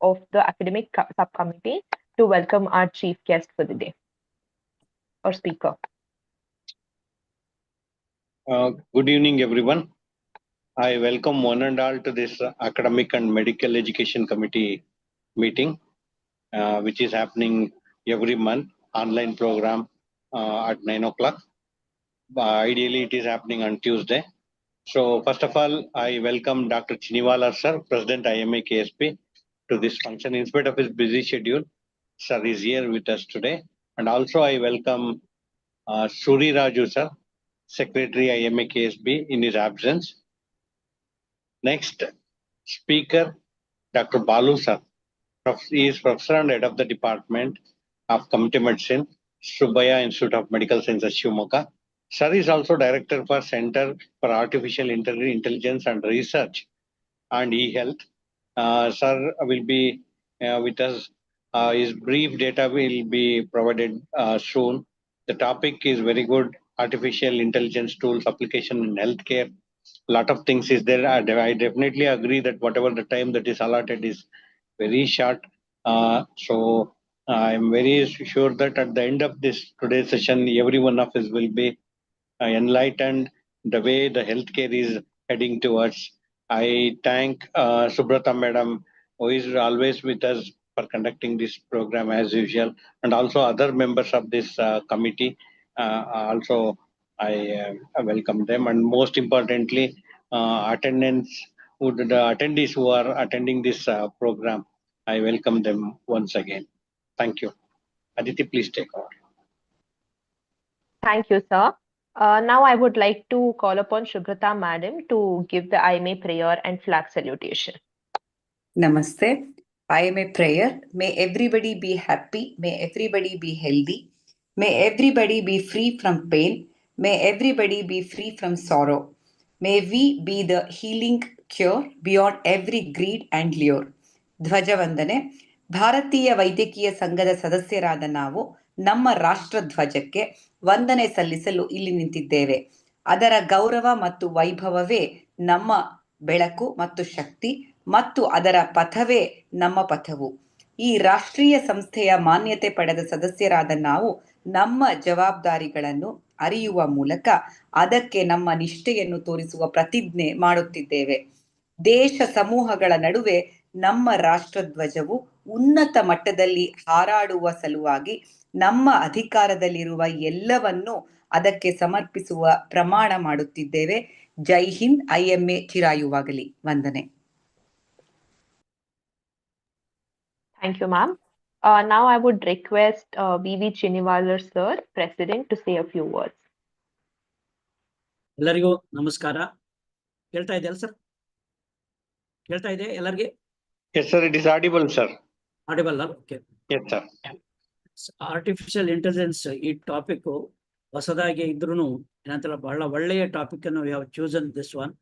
of the academic subcommittee to welcome our chief guest for the day or speaker. Good evening, everyone. I welcome one and all to this Academic and Medical Education Committee meeting, which is happening every month, online program at 9 o'clock. Ideally, it is happening on Tuesday. So, first of all, I welcome Dr. Chiniwala, sir, President IMA KSP, to this function. In spite of his busy schedule, sir is here with us today. And also, I welcome Suri Raju, sir, Secretary IMA KSB, in his absence. Next speaker, Dr. Balu sir. He is professor and head of the Department of Community Medicine, Subbaya Institute of Medical Sciences, Shivamogga. Sir is also director for Center for Artificial Intelligence and Research and e-health. Sir will be with us. His brief data will be provided soon. The topic is very good. Artificial intelligence tools application in healthcare. A lot of things is there. I definitely agree that whatever the time that is allotted is very short. So I'm very sure that at the end of this today's session, every one of us will be enlightened the way the healthcare is heading towards. I thank Subrata Madam, who is always with us for conducting this program as usual, and also other members of this committee. Also, I welcome them, and most importantly, the attendees who are attending this program. I welcome them once again. Thank you. Aditi, please take over. Thank you, sir. Now I would like to call upon Subhrata Madam to give the IMA prayer and flag salutation. Namaste. IMA prayer. May everybody be happy. May everybody be healthy. May everybody be free from pain. May everybody be free from sorrow. May we be the healing cure beyond every greed and lure. ಧ್ವಜವಂದನೆ. ಭಾರತೀಯ ವೈದ್ಯಕೀಯ ಸಂಘದ ಸದಸ್ಯರಾದ ನಾವು ನಮ್ಮ ರಾಷ್ಟ್ರಧ್ವಜಕ್ಕೆ ವಂದನೆ ಸಲ್ಲಿಸಲು ಇಲ್ಲಿ ನಿಂತಿದ್ದೇವೆ. ಅದರ ಗೌರವ ಮತ್ತು ವೈಭವವೇ ನಮ್ಮ ಬೆಳಕು ಮತ್ತು ಶಕ್ತಿ ಮತ್ತು ಅದರ ಪಥವೇ ನಮ್ಮ ಪಥವು. ಈ ರಾಷ್ಟ್ರೀಯ ಸಂಸ್ಥೆಯ ಮಾನ್ಯತೆ ಪಡೆದ ಸದಸ್ಯರಾದ ನಾವು ನಮ್ಮ ಜವಾಬ್ದಾರಿಗಳನ್ನು ಅರಿಯುವ ಮೂಲಕ ಅದಕ್ಕೆ ನಮ್ಮ ನಿಷ್ಠೆಯನ್ನು ತೋರಿಸುವ ಪ್ರತಿಜ್ಞೆ ಮಾಡುತ್ತಿದ್ದೇವೆ. ದೇಶ ಸಮೂಹಗಳ ನಡುವೆ ನಮ್ಮ ರಾಷ್ಟ್ರಧ್ವಜವು ಉನ್ನತ ಮಟ್ಟದಲ್ಲಿ ಹಾರಾಡುವ ಸಲುವಾಗಿ ನಮ್ಮ ಅಧಿಕಾರದಲ್ಲಿರುವ ಎಲ್ಲವನ್ನೂ ಅದಕ್ಕೆ ಸಮರ್ಪಿಸುವ ಪ್ರಮಾಣ ಮಾಡುತ್ತಿದ್ದೇವೆ. ಜೈ ಹಿಂದ್. IMA ಚಿರಾಯುವಾಗಲಿ. ವಂದನೆ. Thank you, ma'am. Now I would request B.V. Chiniwala sir, President, to say a few words. ಎಲ್ಲರಿಗೂ ನಮಸ್ಕಾರ. ಕೇಳ್ತಾ ಇದೆ ಅಲ್ಲ ಸರ್? ಕೇಳ್ತಾ ಇದೆ ಎಲ್ಲರಿಗೆ? Yes, sir. It is audible, sir. Audible, okay. Yes, sir. Artificial intelligence ಈ ಟಾಪಿಕ್ ಹೊಸದಾಗಿ ಇದ್ರೂ ಏನಂತಲ್ಲ ಬಹಳ ಒಳ್ಳೆಯ ಟಾಪಿಕ್ ಅನ್ನು we have chosen this one.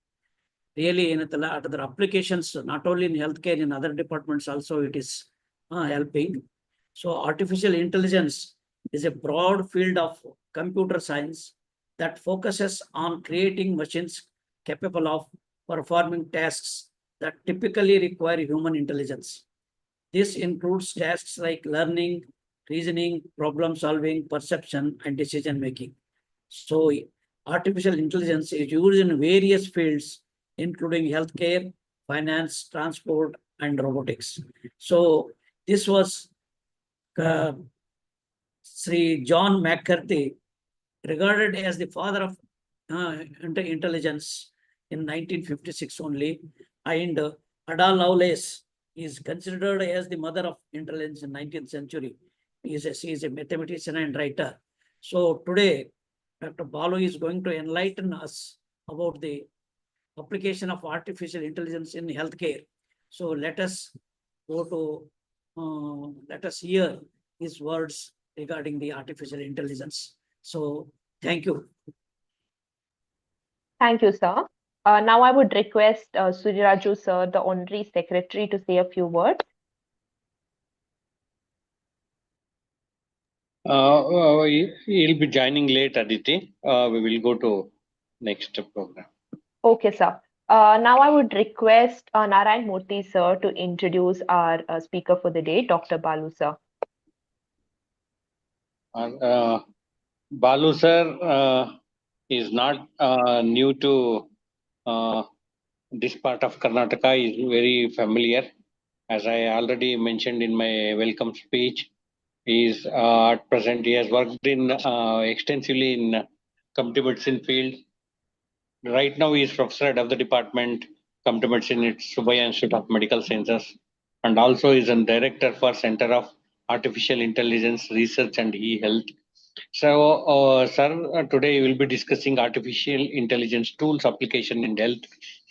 Really ಏನಂತಲ್ಲ ಅದರ applications not only in health care, in other departments also it is helping. So artificial intelligence is a broad field of computer science that focuses on creating machines capable of performing tasks that typically require human intelligence. This includes tasks like learning, reasoning, problem solving, perception, and decision making. So artificial intelligence is used in various fields, including healthcare, finance, transport, and robotics. So this was Sri John McCarthy, regarded as the father of intelligence in 1956 only, and Ada Lovelace is considered as the mother of intelligence in 19th century. She is a mathematician and writer. So today, Dr. Balu is going to enlighten us about the application of artificial intelligence in healthcare. So let us hear his words regarding the artificial intelligence. So thank you. Thank you, sir. Now I would request Suriraju sir, the Honorary Secretary, to say a few words. He'll be joining late, Aditi. We will go to next program. Okay, sir. Now I would request Narayan Murthy sir to introduce our speaker for the day, Dr. Balu sir. Balu sir is not new to this part of Karnataka, is very familiar. As I already mentioned in my welcome speech, at present he has worked in extensively in community medicine field. Right now he is professor head of the department community medicine at Subbiah Institute of Medical Sciences, and also is a director for Center of Artificial Intelligence Research and E-Health. So, sir, today we will be discussing artificial intelligence tools application in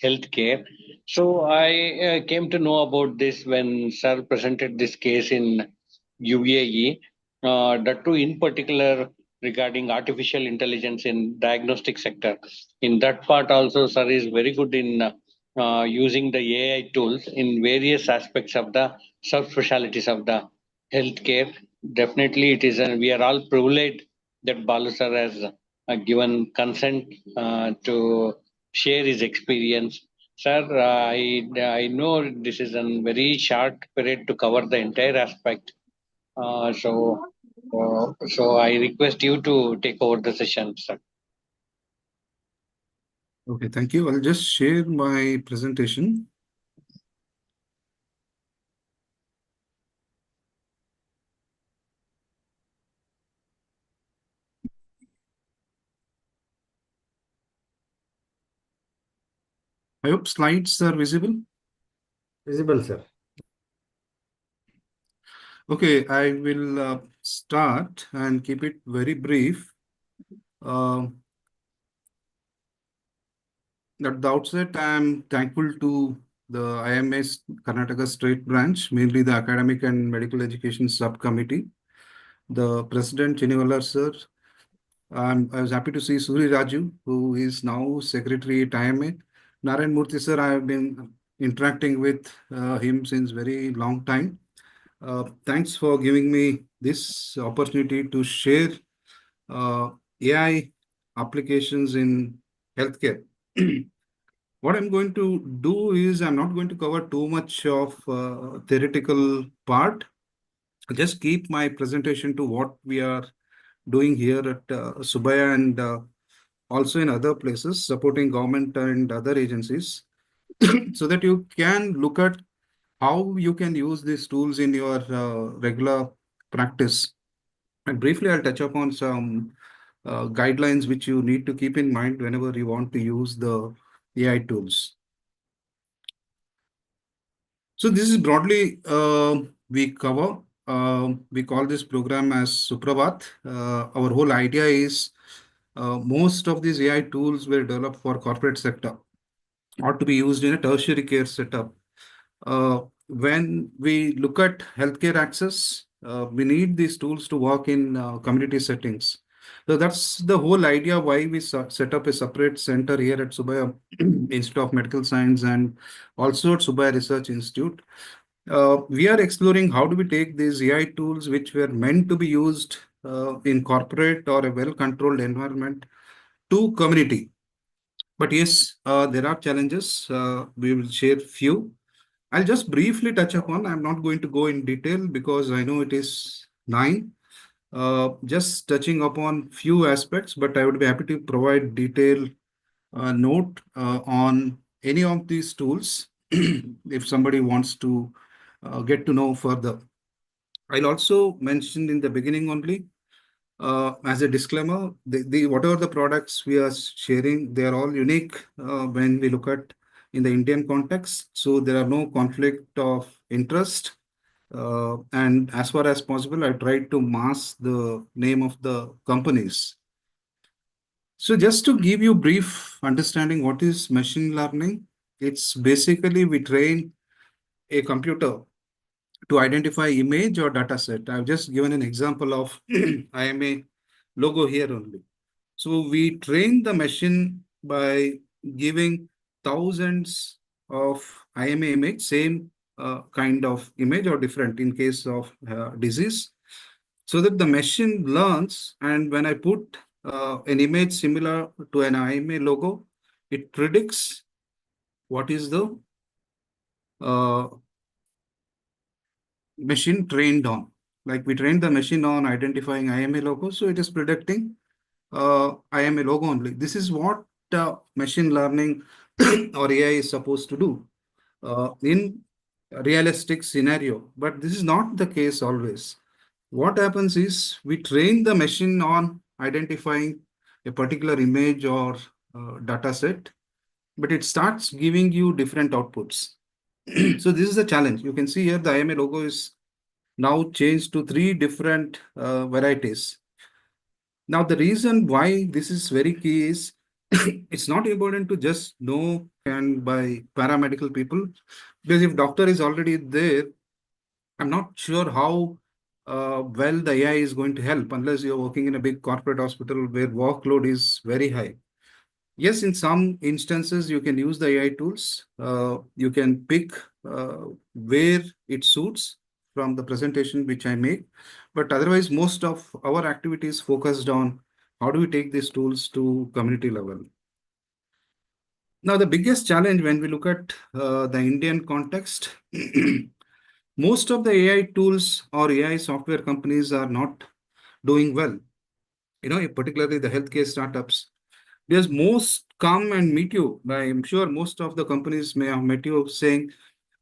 healthcare. So, I came to know about this when sir presented this case in UAE. That too, in particular, regarding artificial intelligence in diagnostic sector. In that part, also, sir is very good in using the AI tools in various aspects of the subspecialties of the healthcare. Definitely, it is, and we are all privileged that Balu sir has given consent to share his experience. Sir, I know this is a very short period to cover the entire aspect. So I request you to take over the session, sir. Okay, thank you. I'll just share my presentation. I hope slides are visible. Visible, sir. Okay, I will start and keep it very brief. At the outset, I am thankful to the IMS Karnataka State Branch, mainly the Academic and Medical Education Subcommittee, the President Chinivalar sir. I was happy to see Suri Raju, who is now Secretary at IMA. Narayan Murthy sir, I have been interacting with him since very long time. Thanks for giving me this opportunity to share AI applications in healthcare. What I'm going to do is I'm not going to cover too much of theoretical part. Just keep my presentation to what we are doing here at Subbiah and also in other places, supporting government and other agencies, so that you can look at how you can use these tools in your regular practice. And briefly, I'll touch upon some guidelines which you need to keep in mind whenever you want to use the AI tools. So this is broadly we cover. We call this program as Suprabhat. Our whole idea is most of these AI tools were developed for corporate sector or to be used in a tertiary care setup. When we look at healthcare access, we need these tools to work in community settings. So that's the whole idea why we set up a separate center here at Subbiah Institute of Medical Science and also at Subbiah Research Institute. We are exploring how do we take these AI tools which were meant to be used in corporate or a well-controlled environment to community. But yes, there are challenges. We will share few. I'll just briefly touch upon. I'm not going to go in detail because I know it is 9. Just touching upon few aspects, but I would be happy to provide detailed note on any of these tools if somebody wants to get to know further. I'll also mention in the beginning only, as a disclaimer, whatever the products we are sharing, they are all unique when we look at in the Indian context. So there are no conflict of interest. And as far as possible, I tried to mask the name of the companies. So just to give you brief understanding what is machine learning, it's basically we train a computer to identify image or data set. I've just given an example of IMA logo here only. So we train the machine by giving thousands of IMA image, same kind of image or different in case of disease, so that the machine learns. And when I put an image similar to an IMA logo, it predicts what is the machine trained on. Like we trained the machine on identifying IMA logo, so it is predicting IMA logo only. This is what machine learning or AI is supposed to do in a realistic scenario. But this is not the case always. What happens is we train the machine on identifying a particular image or data set, but it starts giving you different outputs. So this is the challenge. You can see here the IMA logo is now changed to 3 different varieties. Now, the reason why this is very key is it's not important to just know and by paramedical people, because if doctor is already there, I'm not sure how well the AI is going to help unless you're working in a big corporate hospital where workload is very high. Yes, in some instances, you can use the AI tools. You can pick where it suits from the presentation which I make. But otherwise, most of our activities focused on how do we take these tools to community level. Now, the biggest challenge when we look at the Indian context, most of the AI tools or AI software companies are not doing well. Particularly the healthcare startups. Because most come and meet you. I'm sure most of the companies may have met you saying,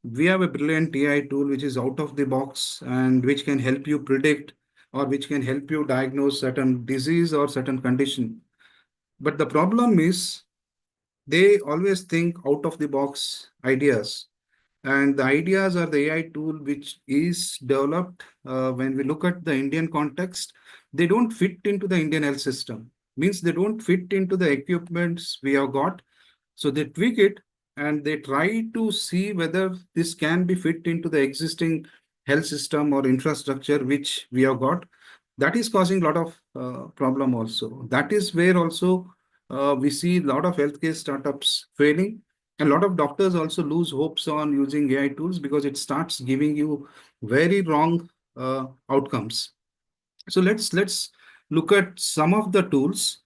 we have a brilliant AI tool which is out of the box and which can help you predict or which can help you diagnose certain disease or certain condition. But the problem is they always think out of the box ideas. And the ideas are the AI tool which is developed when we look at the Indian context, they don't fit into the Indian health system. Means they don't fit into the equipments we have got. So they tweak it and they try to see whether this can be fit into the existing health system or infrastructure which we have got. That is causing a lot of problem also. That is where also we see a lot of healthcare startups failing. A lot of doctors also lose hopes on using AI tools because it starts giving you very wrong outcomes. So let's look at some of the tools.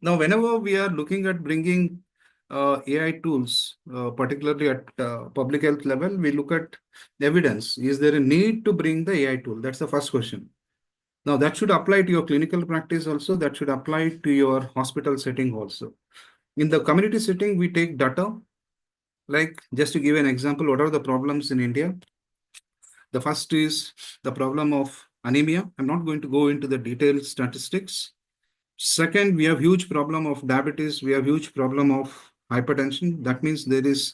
Now, whenever we are looking at bringing AI tools, particularly at public health level, we look at evidence. Is there a need to bring the AI tool? That's the first question. Now, that should apply to your clinical practice also. That should apply to your hospital setting also. In the community setting, we take data. Like, just to give an example, what are the problems in India? The first is the problem of anemia. I'm not going to go into the detailed statistics. Second, we have huge problem of diabetes. We have huge problem of hypertension. That means there is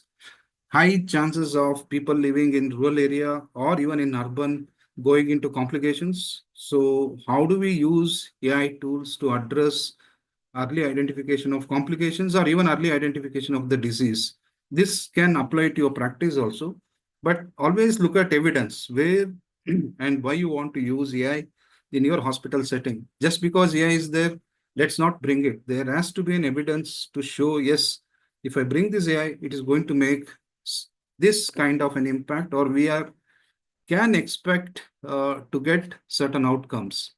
high chances of people living in rural area or even in urban going into complications. So how do we use AI tools to address early identification of complications or even early identification of the disease? This can apply to your practice also, but always look at evidence where and why you want to use AI in your hospital setting. Just because AI is there, let's not bring it. There has to be an evidence to show, yes, if I bring this AI, it is going to make this kind of an impact, or we can expect to get certain outcomes.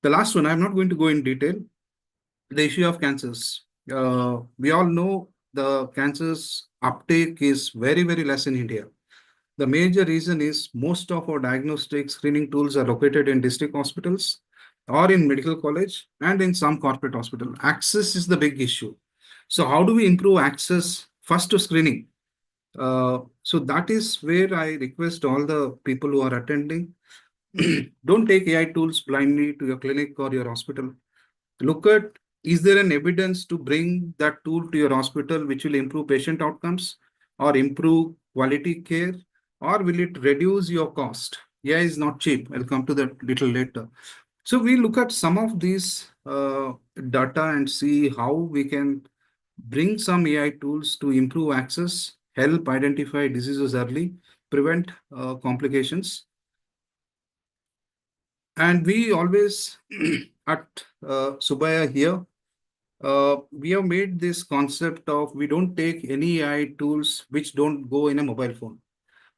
The last one, I'm not going to go in detail. The issue of cancers. We all know the cancers uptake is very, very less in India. The major reason is most of our diagnostic screening tools are located in district hospitals or in medical college and in some corporate hospital. Access is the big issue. So how do we improve access first to screening? So that is where I request all the people who are attending, don't take AI tools blindly to your clinic or your hospital. Look at, is there an evidence to bring that tool to your hospital which will improve patient outcomes or improve quality care, or will it reduce your cost? AI is not cheap. I'll come to that little later. So we look at some of these data and see how we can bring some AI tools to improve access, help identify diseases early, prevent complications. And we always at Subaya here, we have made this concept of we don't take any AI tools which don't go in a mobile phone,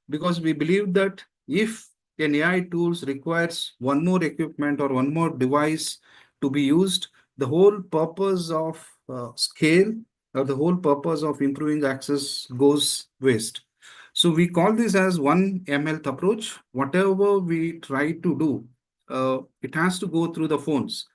because we believe that if an AI tools requires one more equipment or one more device to be used, the whole purpose of scale the whole purpose of improving access goes waste. So we call this as one ml approach. Whatever we try to do, it has to go through the phones,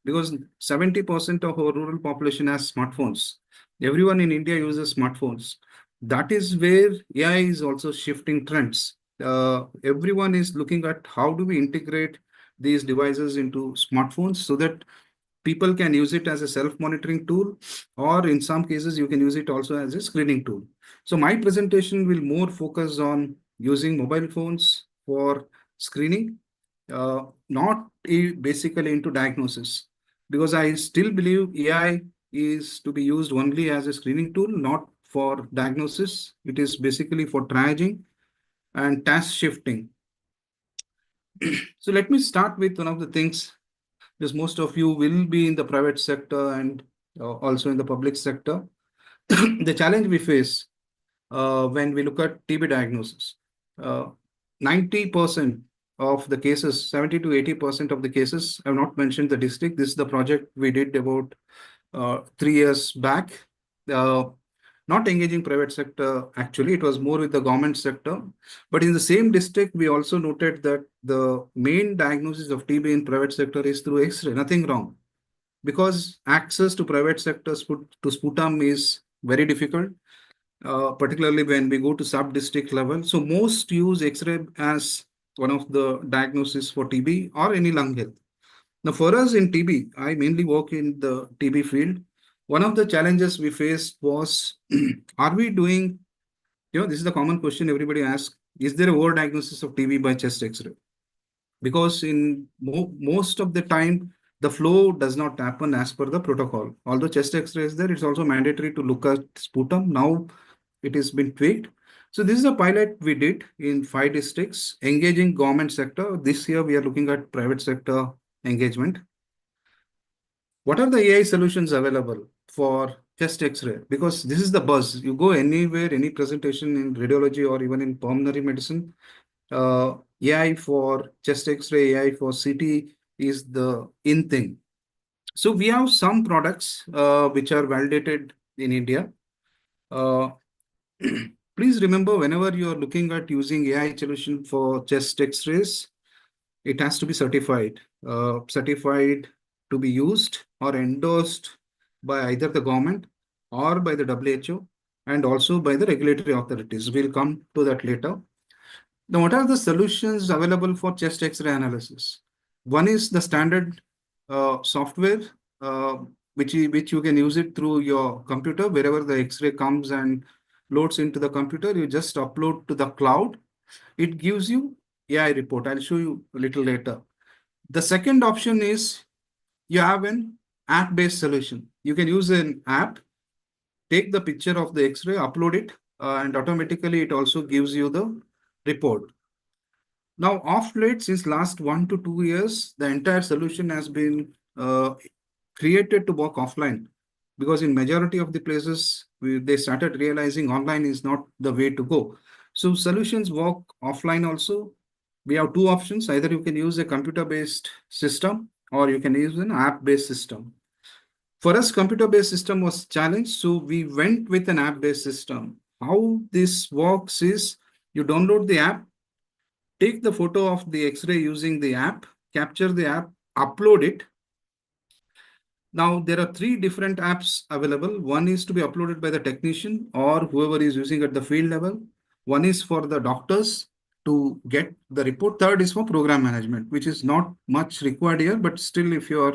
because 70% of our rural population has smartphones. Everyone in India uses smartphones. That is where AI is also shifting trends. Everyone is looking at how do we integrate these devices into smartphones so that people can use it as a self-monitoring tool, or in some cases, you can use it also as a screening tool. So my presentation will more focus on using mobile phones for screening, not basically into diagnosis, because I still believe AI is to be used only as a screening tool, not for diagnosis. It is basically for triaging and task shifting. So let me start with one of the things, because most of you will be in the private sector and also in the public sector. The challenge we face when we look at TB diagnosis, 90% of the cases, 70 to 80% of the cases, I've not mentioned the district. This is the project we did about 3 years back. Not engaging private sector, actually, it was more with the government sector. But in the same district, we also noted that the main diagnosis of TB in private sector is through X-ray, nothing wrong. Because access to private sector to sputum is very difficult, particularly when we go to sub-district level. So most use X-ray as one of the diagnoses for TB or any lung health. Now, for us in TB, I mainly work in the TB field. One of the challenges we faced was, are we doing, this is the common question everybody asks, is there a overdiagnosis of TB by chest X-ray? Because in most of the time, the flow does not happen as per the protocol. Although chest X-ray is there, it's also mandatory to look at sputum. Now it has been tweaked. So this is a pilot we did in 5 districts, engaging government sector. This year, we are looking at private sector engagement. What are the AI solutions available for chest X-ray? Because this is the buzz. You go anywhere, any presentation in radiology or even in pulmonary medicine, AI for chest X-ray, AI for CT is the in thing. So we have some products which are validated in India. Please remember, whenever you are looking at using AI solution for chest X-rays, it has to be certified. Certified to be used or endorsed by either the government or by the WHO and also by the regulatory authorities. We'll come to that later. Now, what are the solutions available for chest X-ray analysis? One is the standard software, which you can use it through your computer. Wherever the X-ray comes and loads into the computer, you just upload to the cloud. It gives you AI report. I'll show you a little later. The second option is you have an app-based solution. You can use an app, take the picture of the X-ray, upload it, and automatically it also gives you the report. Now, of late, since last 1 to 2 years, the entire solution has been created to work offline, because in majority of the places, they started realizing online is not the way to go. So solutions work offline also. We have 2 options. Either you can use a computer-based system or you can use an app-based system. For us, computer-based system was challenged, so we went with an app-based system. How this works is you download the app, take the photo of the X-ray using the app, capture the app, upload it. Now, there are 3 different apps available. One is to be uploaded by the technician or whoever is using at the field level. One is for the doctors to get the report. Third is for program management, which is not much required here, but still, if you are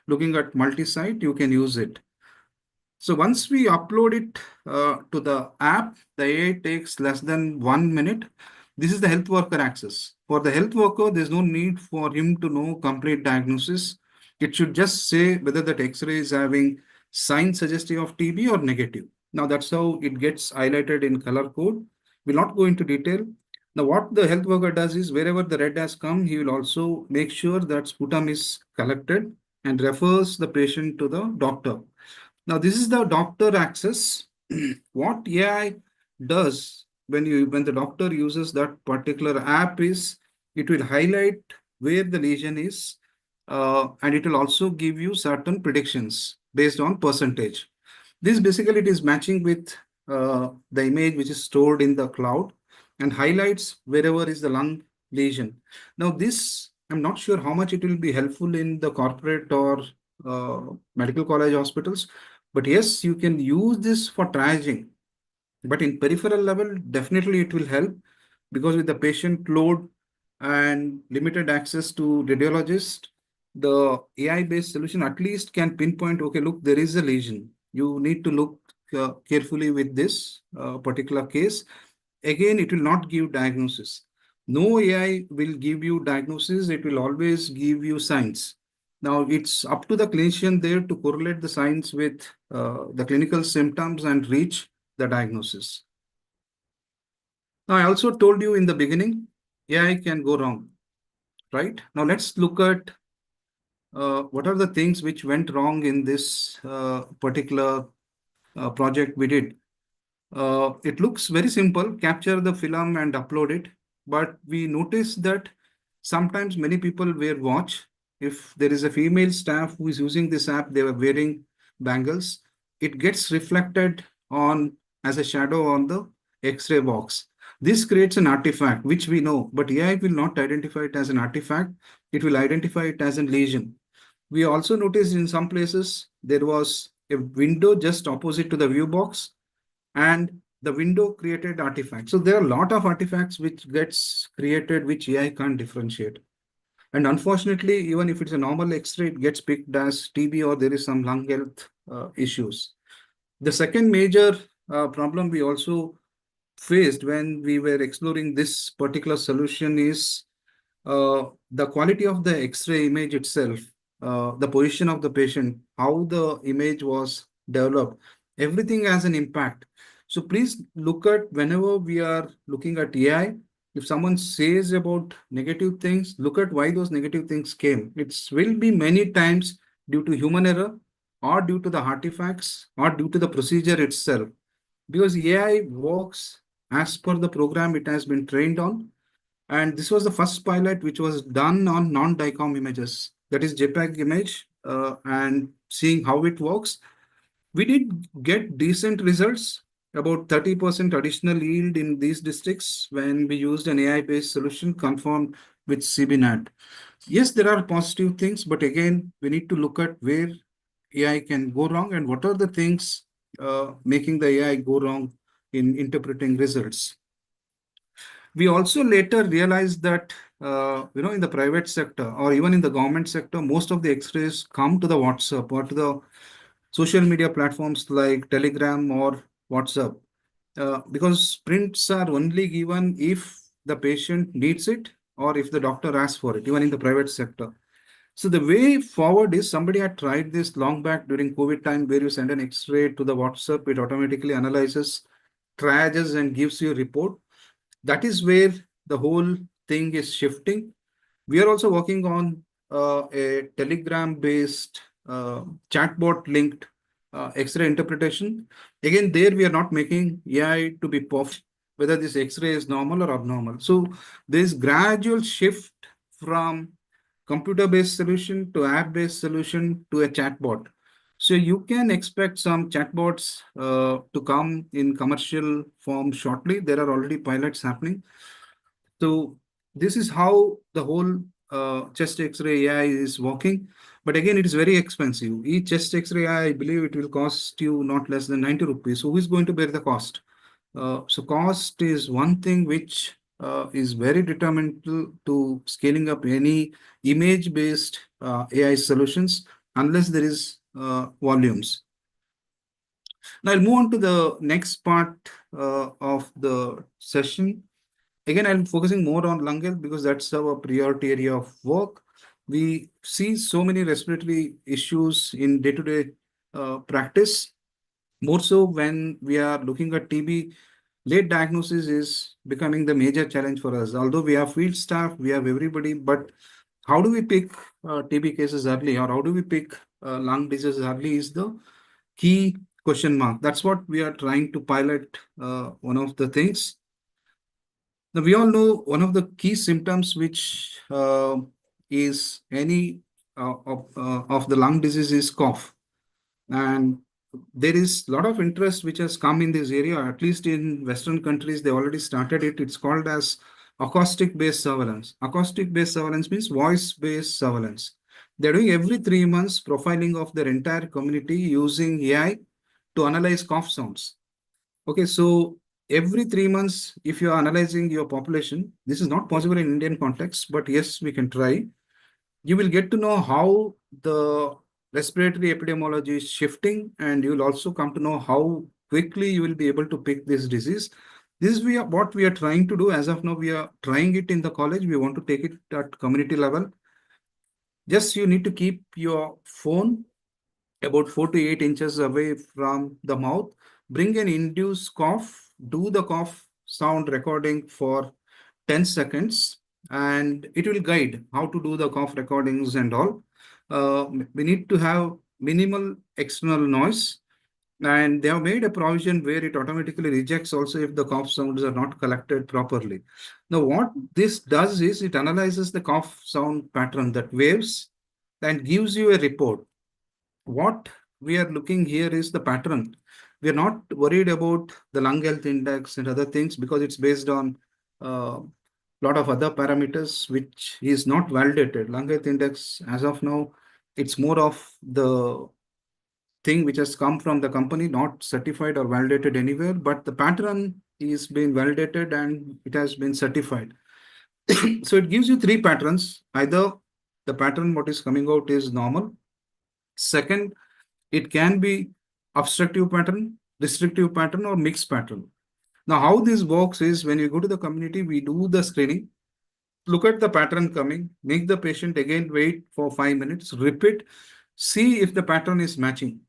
looking at multi-site, you can use it. So once we upload it to the app, the AI takes less than 1 minute. This is the health worker access. For the health worker, there's no need for him to know complete diagnosis. It should just say whether that X-ray is having signs suggestive of TB or negative. Now that's how it gets highlighted in color code. We'll not go into detail. Now what the health worker does is wherever the red has come, he will also make sure that sputum is collected and refers the patient to the doctor. Now this is the doctor access. What AI does when the doctor uses that particular app is it will highlight where the lesion is, and it will also give you certain predictions based on percentage. This basically it is matching with the image which is stored in the cloud and highlights wherever is the lung lesion. Now this, I'm not sure how much it will be helpful in the corporate or medical college hospitals, but yes, you can use this for triaging. But in peripheral level, definitely it will help, because with the patient load and limited access to radiologist, the AI-based solution at least can pinpoint, okay, look, there is a lesion. You need to look carefully with this particular case. Again, it will not give diagnosis. No AI will give you diagnosis. It will always give you signs. Now, it's up to the clinician there to correlate the signs with the clinical symptoms and reach the diagnosis. Now, I also told you in the beginning, AI can go wrong, right? Now, let's look at what are the things which went wrong in this particular project we did. It looks very simple, capture the film and upload it. But we noticed that sometimes many people wear watch. If there is a female staff who is using this app, they were wearing bangles. It gets reflected on as a shadow on the X-ray box. This creates an artifact, which we know, but AI will not identify it as an artifact. It will identify it as a lesion. We also noticed in some places there was a window just opposite to the view box, and the window created artifacts. So there are a lot of artifacts which gets created which AI can't differentiate. And unfortunately, even if it's a normal X-ray, it gets picked as TB or there is some lung health issues. The second major problem we also faced when we were exploring this particular solution is the quality of the X-ray image itself, the position of the patient, how the image was developed, everything has an impact. So please look at whenever we are looking at AI, if someone says about negative things, look at why those negative things came. It will be many times due to human error or due to the artifacts or due to the procedure itself. Because AI works as per the program it has been trained on. And this was the first pilot which was done on non-DICOM images, that is JPEG image, and seeing how it works. We did get decent results, about 30% additional yield in these districts when we used an AI-based solution confirmed with CBNAT. Yes, there are positive things, but again, we need to look at where AI can go wrong and what are the things making the AI go wrong in interpreting results. We also later realized that, in the private sector or even in the government sector, most of the X-rays come to the WhatsApp or to the social media platforms like Telegram or WhatsApp, because prints are only given if the patient needs it or if the doctor asks for it, even in the private sector. So the way forward is, somebody had tried this long back during COVID time, where you send an X-ray to the WhatsApp, it automatically analyzes, triages and gives you a report. That is where the whole thing is shifting. We are also working on a Telegram-based chatbot linked X-ray interpretation. Again, there we are not making AI to be perfect, whether this X-ray is normal or abnormal. So there is gradual shift from computer-based solution to app-based solution to a chatbot. So you can expect some chatbots to come in commercial form shortly. There are already pilots happening. So this is how the whole chest X-ray AI is working. But again, it is very expensive. Each chest X-ray AI, I believe it will cost you not less than 90 rupees. So who is going to bear the cost? So cost is one thing which is very detrimental to scaling up any image-based AI solutions unless there is volumes. Now I'll move on to the next part of the session. Again, I'm focusing more on lung health because that's our priority area of work. We see so many respiratory issues in day-to-day practice. More so when we are looking at TB, late diagnosis is becoming the major challenge for us. Although we have field staff, we have everybody, but how do we pick TB cases early, or how do we pick lung disease early is the key question mark. That's what we are trying to pilot, one of the things. Now, we all know one of the key symptoms which is any of the lung disease is cough. And there is a lot of interest which has come in this area. At least in Western countries, they already started it. It's called as acoustic-based surveillance. Acoustic-based surveillance means voice-based surveillance. They're doing every 3 months profiling of their entire community using AI to analyze cough sounds. Okay, so every 3 months, if you are analyzing your population, this is not possible in Indian context, but yes, we can try. You will get to know how the respiratory epidemiology is shifting, and you will also come to know how quickly you will be able to pick this disease. This is what we are trying to do. As of now, we are trying it in the college. We want to take it at community level. Just you need to keep your phone about 4 to 8 inches away from the mouth. Bring an induced cough, do the cough sound recording for 10 seconds, and it will guide how to do the cough recordings and all. We need to have minimal external noise, and they have made a provision where it automatically rejects also if the cough sounds are not collected properly. Now, what this does is it analyzes the cough sound pattern, that waves, and gives you a report. What we are looking here is the pattern. We are not worried about the lung health index and other things because it's based on a lot of other parameters which is not validated. Lung health index, as of now, it's more of the thing which has come from the company, not certified or validated anywhere, but the pattern is being validated and it has been certified. So it gives you three patterns. Either the pattern what is coming out is normal. Second, it can be obstructive pattern, restrictive pattern, or mixed pattern. Now, how this works is when you go to the community, we do the screening, look at the pattern coming, make the patient again wait for 5 minutes, repeat, see if the pattern is matching.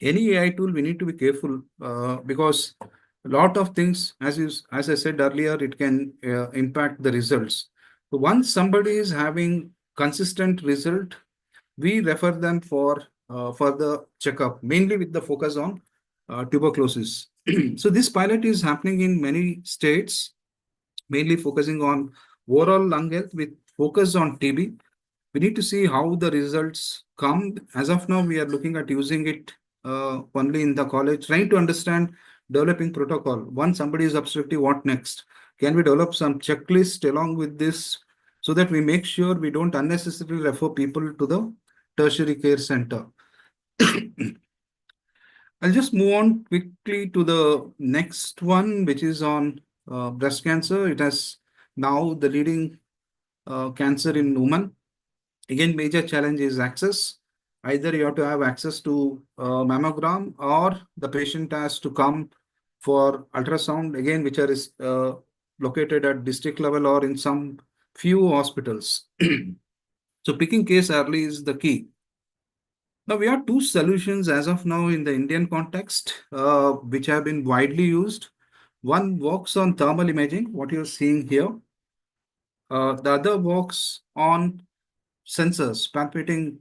Any AI tool, we need to be careful because a lot of things, as I said earlier, it can impact the results. So once somebody is having consistent result, we refer them for further checkup, mainly with the focus on tuberculosis. So this pilot is happening in many states, mainly focusing on overall lung health with focus on TB. We need to see how the results come. As of now, we are looking at using it only in the college, trying to understand developing protocol. Once somebody is obstructive, what next? Can we develop some checklist along with this so that we make sure we don't unnecessarily refer people to the tertiary care center? I'll just move on quickly to the next one, which is on breast cancer. It has now the leading cancer in women. Again, major challenge is access. Either you have to have access to mammogram or the patient has to come for ultrasound, again, which are located at district level or in some few hospitals. So picking case early is the key. Now, we have two solutions as of now in the Indian context, which have been widely used. One works on thermal imaging, what you're seeing here. The other works on sensors, palpating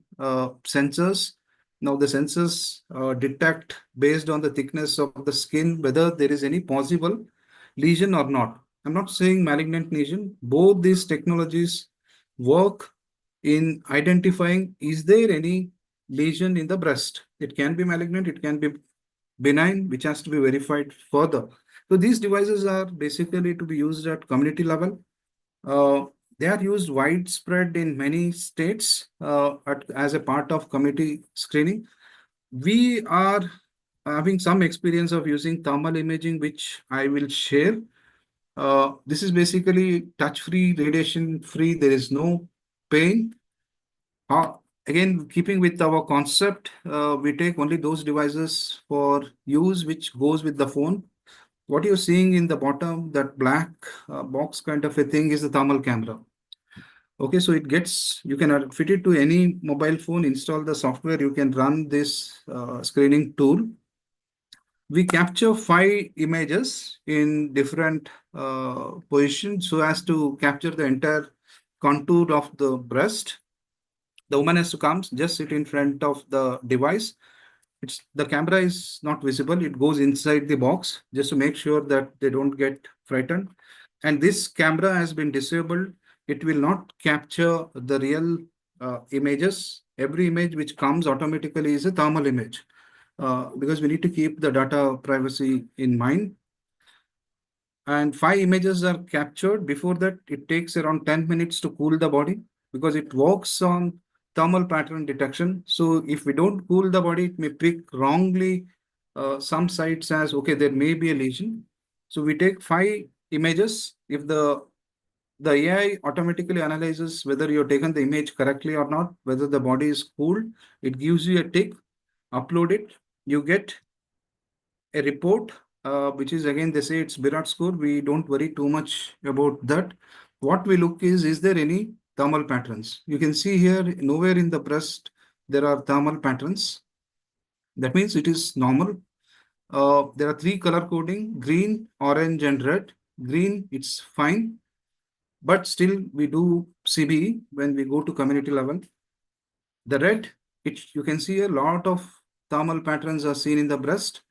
sensors. Now, the sensors detect based on the thickness of the skin whether there is any possible lesion or not. I'm not saying malignant lesion. Both these technologies work in identifying is there any lesion in the breast. It can be malignant, it can be benign, which has to be verified further. So these devices are basically to be used at community level. They are used widespread in many states as a part of community screening. We are having some experience of using thermal imaging, which I will share. This is basically touch-free, radiation-free. There is no pain. Again, keeping with our concept, we take only those devices for use which goes with the phone. What you're seeing in the bottom, that black box kind of a thing, is the thermal camera. Okay, so you can fit it to any mobile phone, install the software, you can run this screening tool. We capture 5 images in different positions so as to capture the entire contour of the breast. The woman has to come, just sit in front of the device. The camera is not visible. It goes inside the box just to make sure that they don't get frightened. And this camera has been disabled. It will not capture the real images. Every image which comes automatically is a thermal image. because we need to keep the data privacy in mind. And 5 images are captured. Before that, it takes around 10 minutes to cool the body because it works on thermal pattern detection. So if we don't cool the body, it may pick wrongly some sites as, okay, there may be a lesion. So we take 5 images. If the AI automatically analyzes whether you've taken the image correctly or not, whether the body is cooled, it gives you a tick, upload it, you get a report, which is again, they say it's Birat score. We don't worry too much about that. What we look is there any thermal patterns? You can see here, nowhere in the breast, there are thermal patterns. That means it is normal. There are 3 color coding, green, orange, and red. Green, it's fine. But still, we do CBE when we go to community level. The red, you can see a lot of thermal patterns are seen in the breast.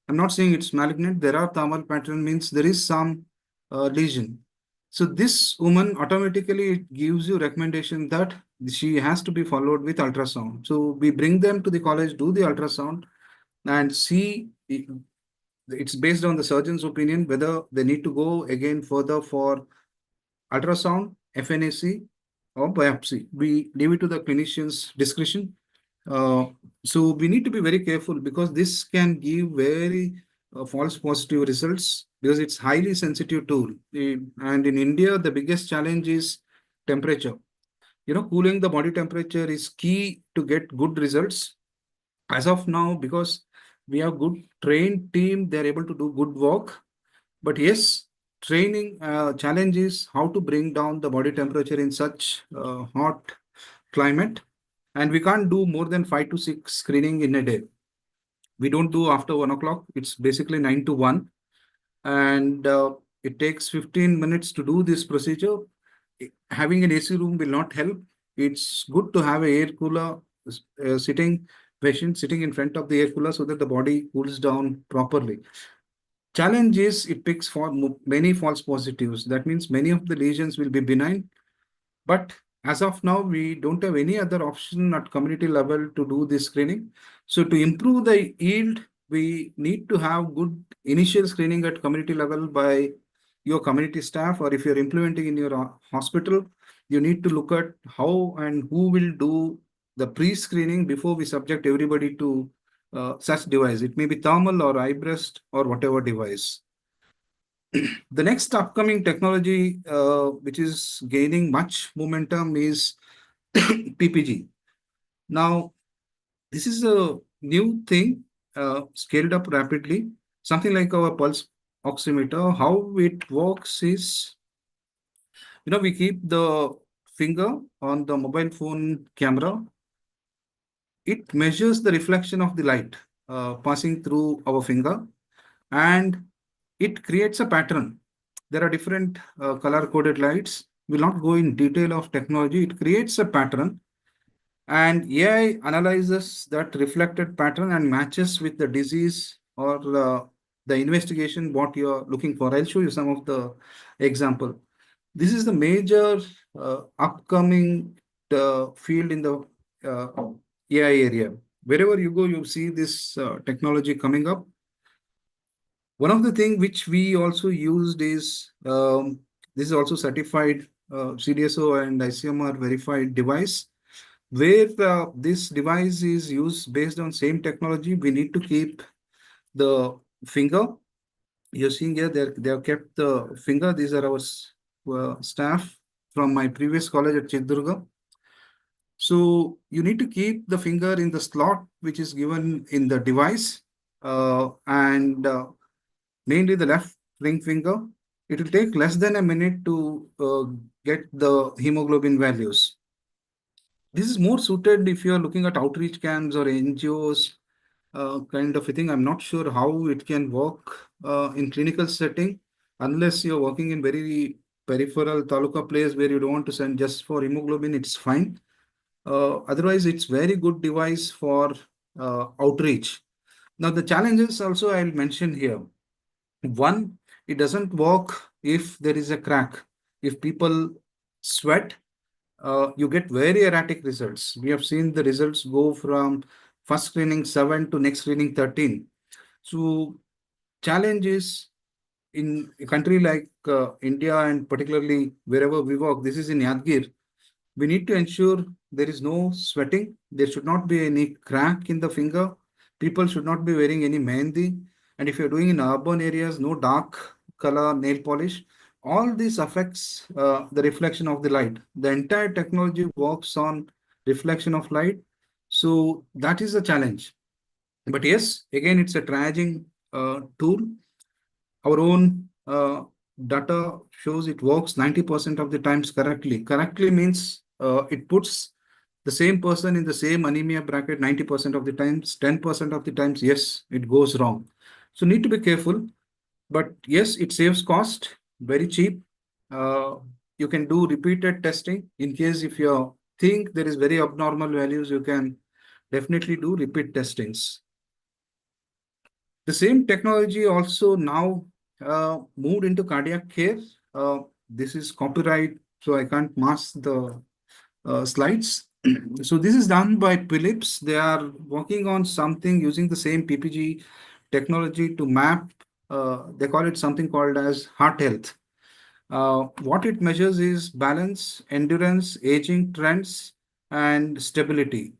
I'm not saying it's malignant. There are thermal pattern, means there is some lesion. So this woman automatically it gives you recommendation that she has to be followed with ultrasound. So we bring them to the college, do the ultrasound, and see. It's based on the surgeon's opinion whether they need to go again further for ultrasound, FNAC, or biopsy. We leave it to the clinician's discretion. So we need to be very careful because this can give very false positive results because it's highly sensitive tool. And in India, the biggest challenge is temperature. Cooling the body temperature is key to get good results. As of now, because we have good trained team, they're able to do good work. But yes, training challenge is how to bring down the body temperature in such hot climate. And we can't do more than 5 to 6 screening in a day. We don't do after 1 o'clock. It's basically 9 to 1. And it takes 15 minutes to do this procedure. Having an AC room will not help. It's good to have an air cooler patient sitting in front of the air cooler so that the body cools down properly. Challenge is it picks for many false positives. That means many of the lesions will be benign. But as of now, we don't have any other option at community level to do this screening. So to improve the yield, we need to have good initial screening at community level by your community staff, or if you're implementing in your hospital, you need to look at how and who will do the pre-screening before we subject everybody to such device. It may be thermal or iBreast or whatever device. The next upcoming technology, which is gaining much momentum, is PPG. Now, this is a new thing, scaled up rapidly, something like our pulse oximeter. How it works is, we keep the finger on the mobile phone camera. It measures the reflection of the light passing through our finger, and it creates a pattern. There are different color-coded lights. We'll not go in detail of technology. It creates a pattern, and AI analyzes that reflected pattern and matches with the disease or the investigation what you're looking for. I'll show you some of the example. This is the major upcoming field in the AI area. Wherever you go, you see this technology coming up. One of the things which we also used is, this is also certified CDSO and ICMR verified device, where this device is used based on same technology. We need to keep the finger. You're seeing here, they have kept the finger. These are our staff from my previous college at Chitradurga. So you need to keep the finger in the slot which is given in the device, and mainly the left ring finger. It will take less than a minute to get the hemoglobin values. This is more suited if you are looking at outreach camps or NGOs, kind of a thing. I'm not sure how it can work in clinical setting, unless you're working in very peripheral taluka place where you don't want to send just for hemoglobin, it's fine. Otherwise, it's very good device for outreach. Now, the challenges also I'll mention here. One, it doesn't work if there is a crack. If people sweat, you get very erratic results. We have seen the results go from first screening 7 to next screening 13. So challenge is in a country like India, and particularly wherever we work, this is in Yadgir, we need to ensure there is no sweating. There should not be any crack in the finger. People should not be wearing any mehendi. And if you're doing in urban areas, no dark color nail polish. All this affects the reflection of the light. The entire technology works on reflection of light. So that is a challenge. But yes, again, it's a triaging tool. Our own data shows it works 90% of the times correctly. Correctly means it puts the same person in the same anemia bracket 90% of the times. 10% of the times, yes, it goes wrong. So need to be careful. But yes, it saves cost, very cheap. You can do repeated testing in case if you think there is very abnormal values, you can definitely do repeat testings. The same technology also now moved into cardiac care. This is copyright, so I can't mask the slides. So this is done by Philips. They are working on something using the same PPG technology to map. They call it something called as heart health. What it measures is balance, endurance, aging trends, and stability.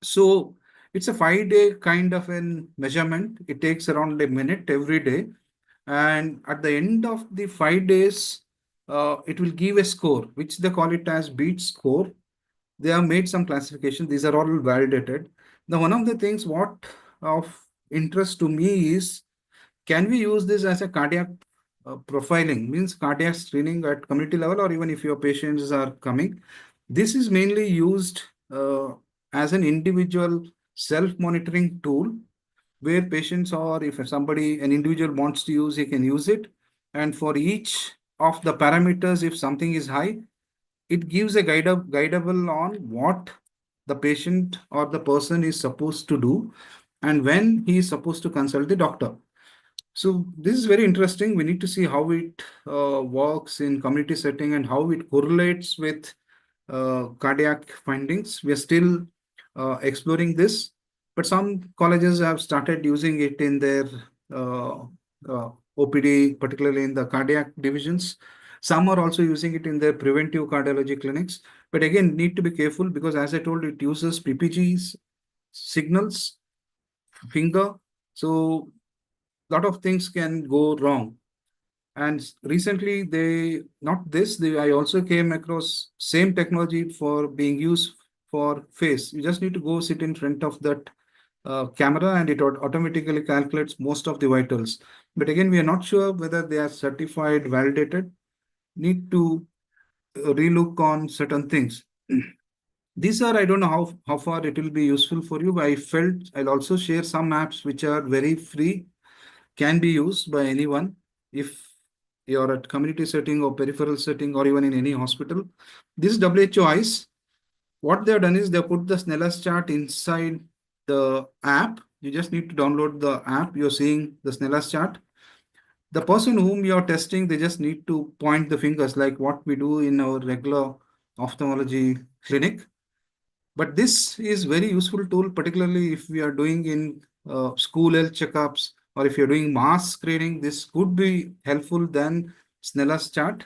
So it's a 5-day kind of an measurement. It takes around a minute every day. And at the end of the 5 days, it will give a score, which they call it as beat score. They have made some classification. These are all validated. Now, one of the things what of interest to me is, can we use this as a cardiac profiling, means cardiac screening at community level, or even if your patients are coming? This is mainly used as an individual self-monitoring tool where patients, or if somebody, an individual wants to use, he can use it. And for each of the parameters, if something is high, it gives a guidable on what the patient or the person is supposed to do and when he is supposed to consult the doctor. So this is very interesting. We need to see how it works in community setting and how it correlates with cardiac findings. We are still exploring this, but some colleges have started using it in their OPD, particularly in the cardiac divisions. Some are also using it in their preventive cardiology clinics. But again, need to be careful because, as I told, it uses PPG's signals, finger. So a lot of things can go wrong. And recently, I also came across same technology for being used for face. You just need to go sit in front of that camera and it automatically calculates most of the vitals. But again, we are not sure whether they are certified, validated. Need to relook on certain things. These are, I don't know how far it will be useful for you. I felt I'll also share some apps which are very free, can be used by anyone if you're at community setting or peripheral setting or even in any hospital. This is WHO ICE. What they've done is they put the Sneller's chart inside the app. You just need to download the app. You're seeing the Sneller's chart. The person whom you're testing, they just need to point the fingers like what we do in our regular ophthalmology clinic. But this is very useful tool, particularly if we are doing in school health checkups or if you're doing mass screening. This could be helpful than Sneller's chart.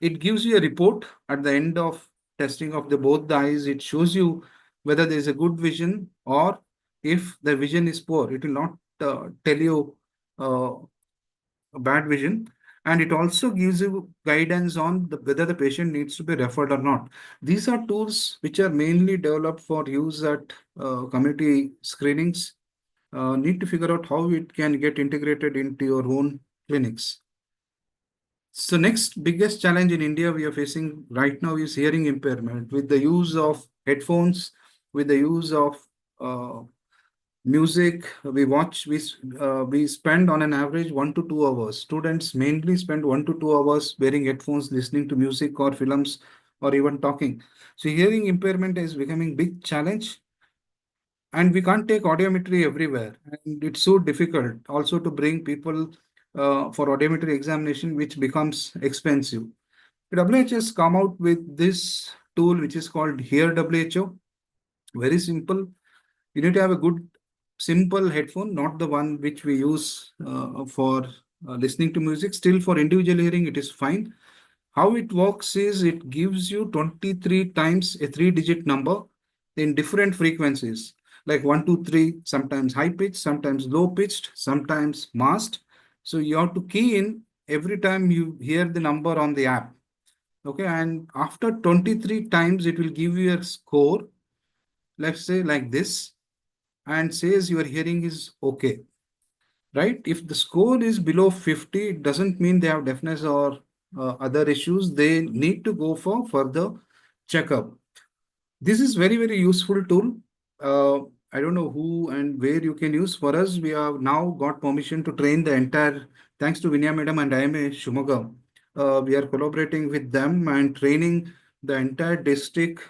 It gives you a report at the end of testing of both the eyes. It shows you whether there is a good vision or if the vision is poor. It will not tell you bad vision. And it also gives you guidance on whether the patient needs to be referred or not. These are tools which are mainly developed for use at community screenings. Need to figure out how it can get integrated into your own clinics. So next biggest challenge in India we are facing right now is hearing impairment. With the use of headphones, with the use of music, we spend on an average 1 to 2 hours. Students mainly spend 1 to 2 hours wearing headphones, listening to music or films or even talking. So hearing impairment is becoming big challenge. And we can't take audiometry everywhere. And it's so difficult also to bring people for audiometry examination, which becomes expensive. WHO has come out with this tool, which is called Hear WHO. Very simple. You need to have a good, simple headphone, not the one which we use for listening to music. Still, for individual hearing, it is fine. How it works is it gives you 23 times a 3-digit number in different frequencies, like 1, 2, 3, sometimes high pitched, sometimes low pitched, sometimes masked. So you have to key in every time you hear the number on the app. Okay, and after 23 times, it will give you a score, let's say like this, and says your hearing is okay, right? If the score is below 50, it doesn't mean they have deafness or other issues. They need to go for further checkup. This is very, very useful tool. I don't know who and where you can use. For us, we have now got permission to train the entire, thanks to Vinaya Madam and IMA Shumaga. We are collaborating with them and training the entire district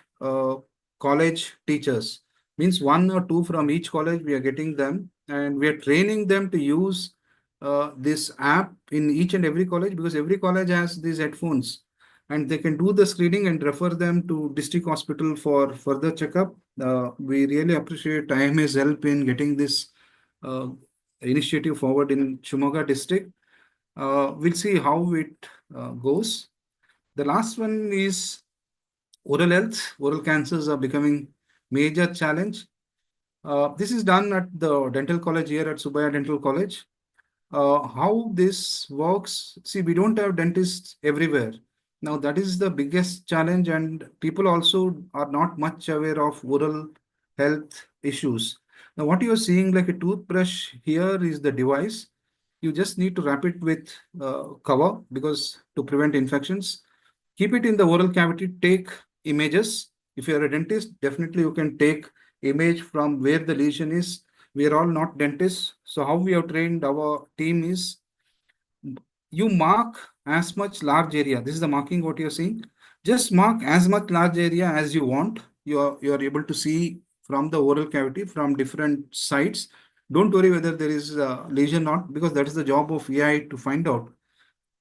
college teachers. Means 1 or 2 from each college, we are getting them and we are training them to use this app in each and every college, because every college has these headphones and they can do the screening and refer them to district hospital for further checkup. We really appreciate IMA's help in getting this initiative forward in Shumoga district. We'll see how it goes. The last one is oral health. Oral cancers are becoming major challenge. This is done at the dental college here at Subaya Dental College. How this works, see, we don't have dentists everywhere. Now, that is the biggest challenge, and people also are not much aware of oral health issues. Now, what you're seeing like a toothbrush here is the device. You just need to wrap it with cover because to prevent infections. Keep it in the oral cavity, take images. If you're a dentist, definitely you can take image from where the lesion is. We are all not dentists. So how we have trained our team is you mark as much large area. This is the marking what you're seeing. Just mark as much large area as you want. You are able to see from the oral cavity from different sides. Don't worry whether there is a lesion or not, because that is the job of AI to find out.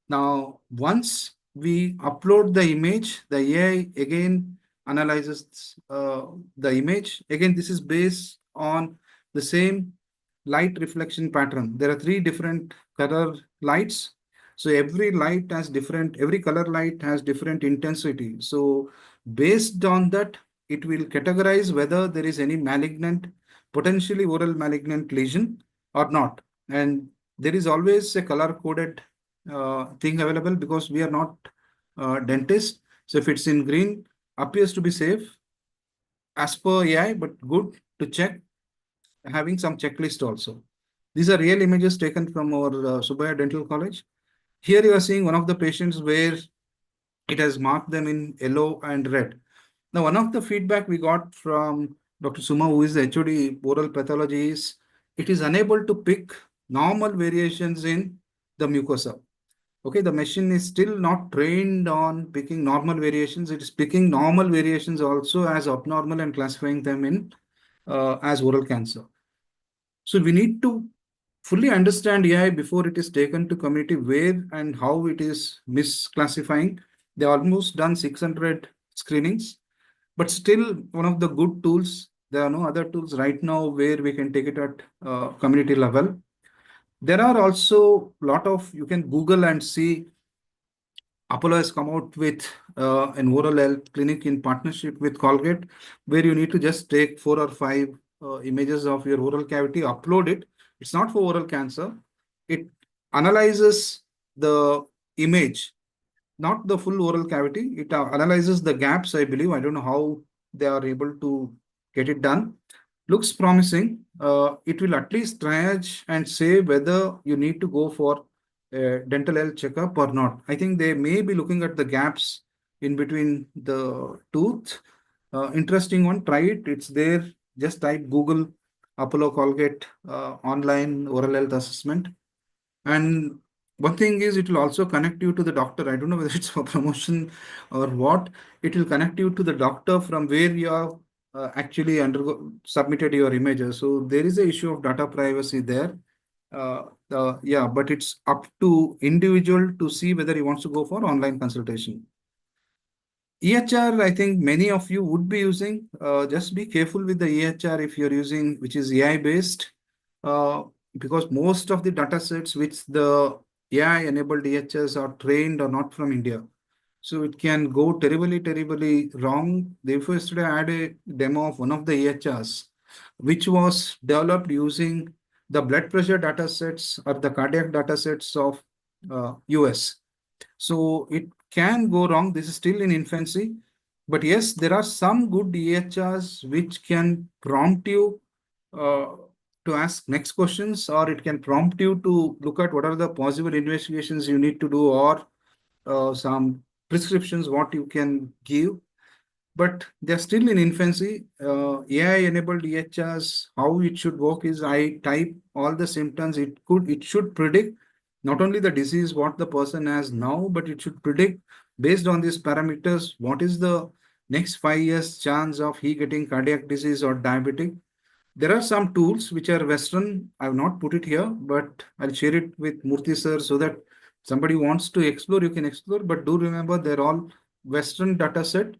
Now, once we upload the image, the AI again analyzes the image. Again, this is based on the same light reflection pattern. There are 3 different color lights. So every light has different, every color light has different intensity. So based on that, it will categorize whether there is any malignant, potentially oral malignant lesion or not. And there is always a color coded thing available because we are not dentists. So if it's in green, appears to be safe as per AI, but good to check, having some checklist also. These are real images taken from our Subaya Dental College. Here you are seeing one of the patients where it has marked them in yellow and red. Now, one of the feedback we got from Dr. Suma, who is the HOD oral pathology, is it is unable to pick normal variations in the mucosa. Okay, the machine is still not trained on picking normal variations. It is picking normal variations also as abnormal and classifying them in as oral cancer. So we need to fully understand AI before it is taken to community where and how it is misclassifying. They almost done 600 screenings, but still one of the good tools. There are no other tools right now where we can take it at community level. There are also a lot of, you can Google and see Apollo has come out with an oral health clinic in partnership with Colgate, where you need to just take 4 or 5 images of your oral cavity, upload it. It's not for oral cancer. It analyzes the image, not the full oral cavity. It analyzes the gaps, I believe. I don't know how they are able to get it done. Looks promising. It will at least triage and say whether you need to go for dental health checkup or not. I think they may be looking at the gaps in between the tooth. Interesting one. Try it. It's there. Just type Google Apollo Colgate online oral health assessment. And one thing is, it will also connect you to the doctor. I don't know whether it's for promotion or what. It will connect you to the doctor from where you have actually submitted your images. So there is an issue of data privacy there. Yeah, but it's up to individual to see whether he wants to go for online consultation. EHR, I think many of you would be using. Just be careful with the EHR if you're using, which is AI based, because most of the data sets which the AI enabled EHRs are trained are not from India. So it can go terribly, terribly wrong. Therefore, yesterday I had a demo of one of the EHRs, which was developed using the blood pressure data sets or the cardiac data sets of US. So it can go wrong. This is still in infancy. But yes, there are some good EHRs which can prompt you uh, to ask next questions, or it can prompt you to look at what are the possible investigations you need to do, or some prescriptions what you can give, but they're still in infancy. AI-enabled EHRs, how it should work is I type all the symptoms. It should predict not only the disease what the person has now, but it should predict based on these parameters what is the next 5 years chance of he getting cardiac disease or diabetic. There are some tools which are Western. I have not put it here, but I'll share it with Murthy sir so that somebody wants to explore, you can explore. But do remember they're all Western data set,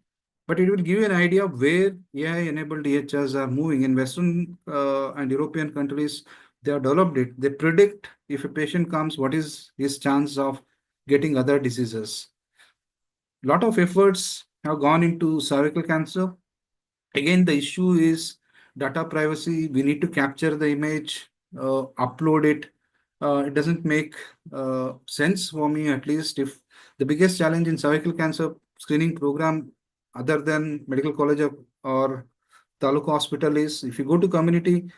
but it will give you an idea of where AI-enabled EHRs are moving. In Western and European countries, they have developed it. They predict if a patient comes, what is his chance of getting other diseases. A lot of efforts have gone into cervical cancer. Again, the issue is data privacy. We need to capture the image, upload it. It doesn't make sense for me, at least. If the biggest challenge in cervical cancer screening program, other than medical college or Taluka hospital, is if you go to community,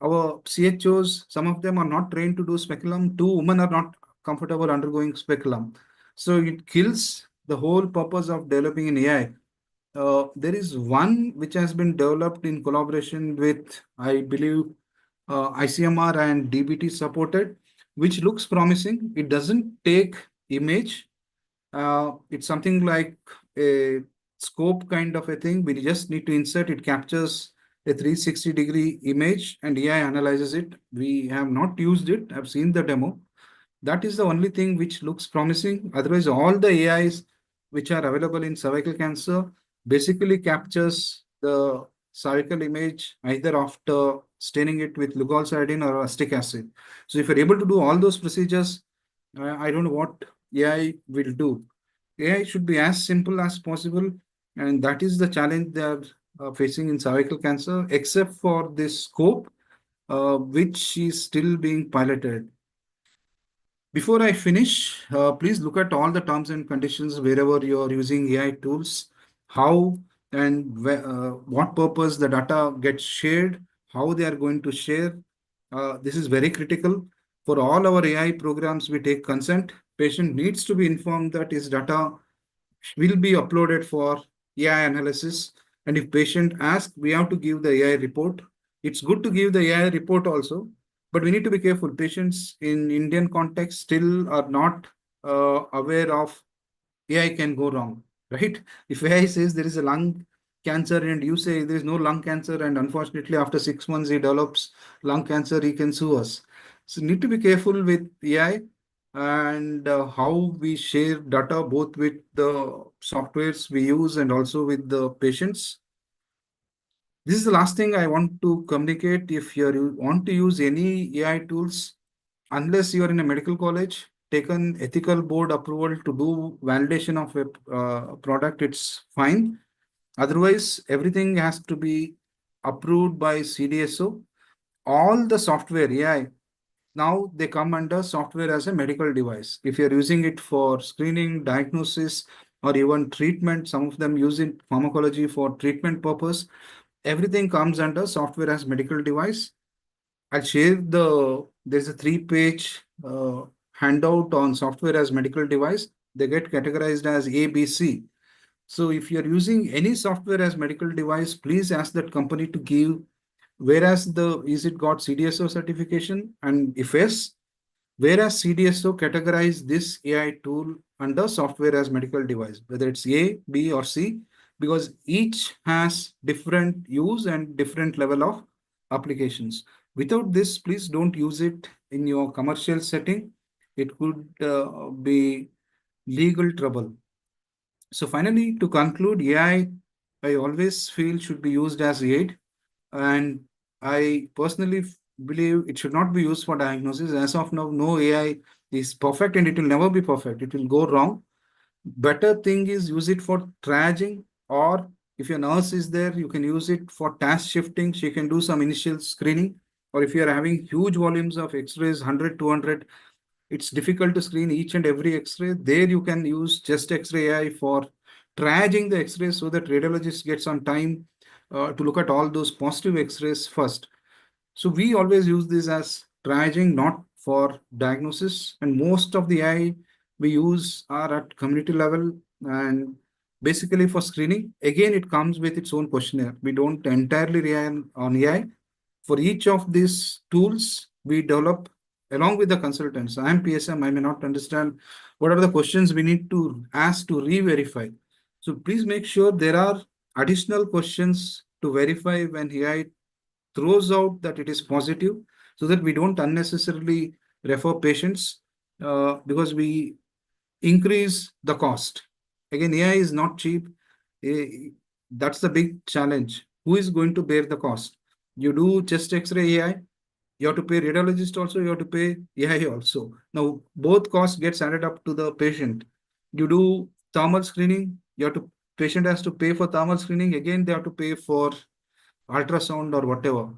our CHOs, some of them are not trained to do speculum. Two women are not comfortable undergoing speculum. So it kills the whole purpose of developing an AI. There is one which has been developed in collaboration with, I believe, ICMR and DBT supported, which looks promising. It doesn't take image. It's something like a scope kind of a thing. We just need to insert, it captures a 360-degree image and AI analyzes it. We have not used it. I've seen the demo. That is the only thing which looks promising. Otherwise, all the AIs which are available in cervical cancer basically captures the cervical image either after staining it with leukocytine or acetic acid. So if you're able to do all those procedures, I don't know what AI will do. AI should be as simple as possible, and that is the challenge they are facing in cervical cancer, except for this scope, which is still being piloted. Before I finish, please look at all the terms and conditions wherever you are using AI tools, how and what purpose the data gets shared, how they are going to share. This is very critical. For all our AI programs, we take consent. Patient needs to be informed that his data will be uploaded for AI analysis. And if patient asks, we have to give the AI report. It's good to give the AI report also, but we need to be careful. Patients in Indian context still are not aware of AI can go wrong, right? If AI says there is a lung cancer and you say there is no lung cancer, and unfortunately after 6 months he develops lung cancer, he can sue us. So need to be careful with AI and how we share data both with the softwares we use and also with the patients. This is the last thing I want to communicate. If you want to use any AI tools, unless you are in a medical college, take an ethical board approval to do validation of a product, it's fine. Otherwise, everything has to be approved by CDSO. All the software AI, now they come under software as a medical device. If you're using it for screening, diagnosis, or even treatment, some of them use it pharmacology for treatment purpose. Everything comes under software as medical device. I'll share there's a 3-page handout on software as medical device. They get categorized as A, B, C. So if you're using any software as medical device, please ask that company to give, whereas is it got CDSO certification? And if yes, whereas CDSO categorize this AI tool under software as medical device, whether it's A, B, or C, because each has different use and different level of applications. Without this, please don't use it in your commercial setting. It could be legal trouble. So finally, to conclude, I always feel should be used as aid, and I personally believe it should not be used for diagnosis. As of now, no AI is perfect, and it will never be perfect. It will go wrong. Better thing is use it for triaging, or if your nurse is there, you can use it for task shifting. She can do some initial screening, or if you are having huge volumes of X-rays, 100, 200, it's difficult to screen each and every X-ray. There you can use just X-ray AI for triaging the X-rays so that radiologist gets on time to look at all those positive X-rays first. So we always use this as triaging, not for diagnosis. And most of the AI we use are at community level and basically for screening. Again, it comes with its own questionnaire. We don't entirely rely on AI. For each of these tools, we develop along with the consultants. I am PSM, I may not understand what are the questions we need to ask to re-verify. So please make sure there are additional questions to verify when AI throws out that it is positive, so that we don't unnecessarily refer patients because we increase the cost. Again, AI is not cheap. That's the big challenge. Who is going to bear the cost? You do chest X-ray AI, you have to pay radiologist also, you have to pay AI also. Now, both costs gets added up to the patient. You do thermal screening, you have to patient has to pay for thermal screening. Again, they have to pay for ultrasound or whatever.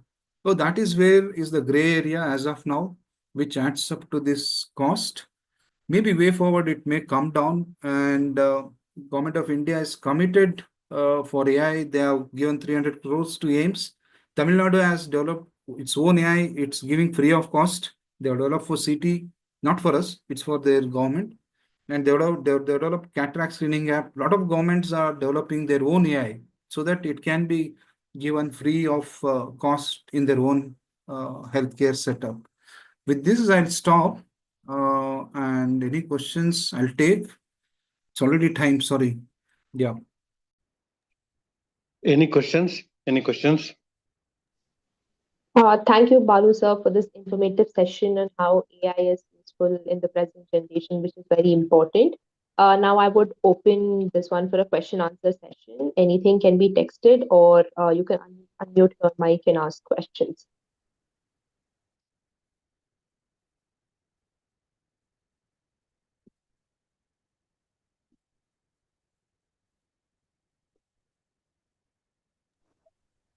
So that is where is the gray area as of now, which adds up to this cost. Maybe way forward it may come down, and government of India is committed for AI. They have given 300 crores to AIIMS. Tamil Nadu has developed its own AI. It's giving free of cost. They have developed for CT, not for us. It's for their government. And they've developed cataract screening app. A lot of governments are developing their own AI so that it can be given free of cost in their own healthcare setup. With this, I'll stop. And any questions I'll take. It's already time, sorry. Yeah. Any questions? Any questions? Thank you, Balu sir, for this informative session on how AI is useful in the present generation, which is very important. Now I would open this one for a question answer session. Anything can be texted, or you can unmute your mic and ask questions.